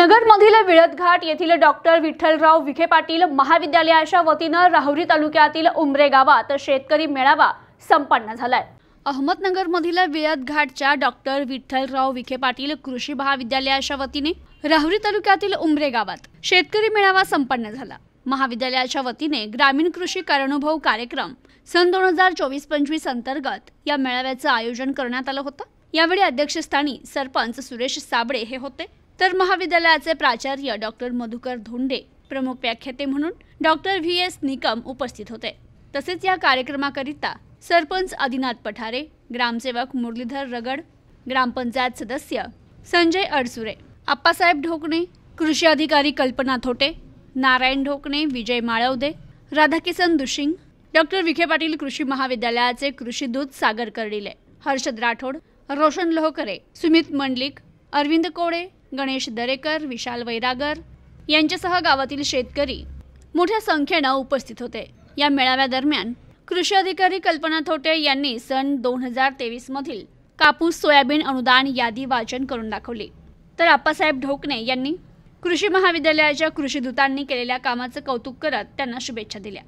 नगरमधील विळदघाट येथील डॉक्टर विठ्ठलराव विखे पाटील महाविद्यालयाच्या वतीने राहुरी तालुक्यातील उमरे गावात शेतकरी मेळावा संपन्न झालाय। अहमदनगरमधील विळदघाटच्या डॉक्टर विठ्ठलराव विखे पाटील कृषी महाविद्यालयाच्या वतीने राहुरी तालुक्यातील उमरे गावात शेतकरी मेळावा संपन्न झाला। महाविद्यालयाच्या वतीने ग्रामीण कृषी कार्यानुभव कार्यक्रम सन 2024-25 अंतर्गत या मेळाव्याचे आयोजन करण्यात आले होते। यावेळी अध्यक्षस्थानी सरपंच सुरेश साबळे हे होते, तर महाविद्यालयाचे प्राचार्य डॉक्टर मधुकर धोंडे, प्रमुख व्याख्याते म्हणून डॉक्टर व्ही.एस. निकम उपस्थित होते। तसेच या कार्यक्रमाकरिता सरपंच आदिनाथ पठारे, ग्रामसेवक मुरलीधर रगड, ग्रामपंचायत सदस्य संजय अडसुरे, आप्पासाहेब ढोकणे, कृषी अधिकारी कल्पना थोटे, नारायण ढोकणे, विजय माळवदे, राधाकिसन दुशिंग, डॉक्टर विखे पाटील कृषी महाविद्यालयाचे कृषी दूत सागर कर्डिले, हर्षद राठोड, रोशन लोहकरे, सुमित मंडलिक, अरविंद कोडे, गणेश दरेकर, विशाल वैरागर यांच्यासह गावातील शेतकरी मोठ्या संख्येने उपस्थित होते। या मेळाव्यादरम्यान कृषी अधिकारी कल्पना थोटे यांनी सन 2023 मधील कापूस सोयाबीन अनुदान यादी वाचन करून दाखवली, तर आप्पासाहेब ढोकणे यांनी कृषी महाविद्यालयाच्या कृषी दूतांनी केलेल्या कामाचे कौतुक करत त्यांना शुभेच्छा दिल्या।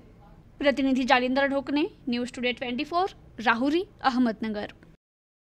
प्रतिनिधी जालिंदर ढोकणे, न्यूज टुडे 24, राहुरी, अहमदनगर।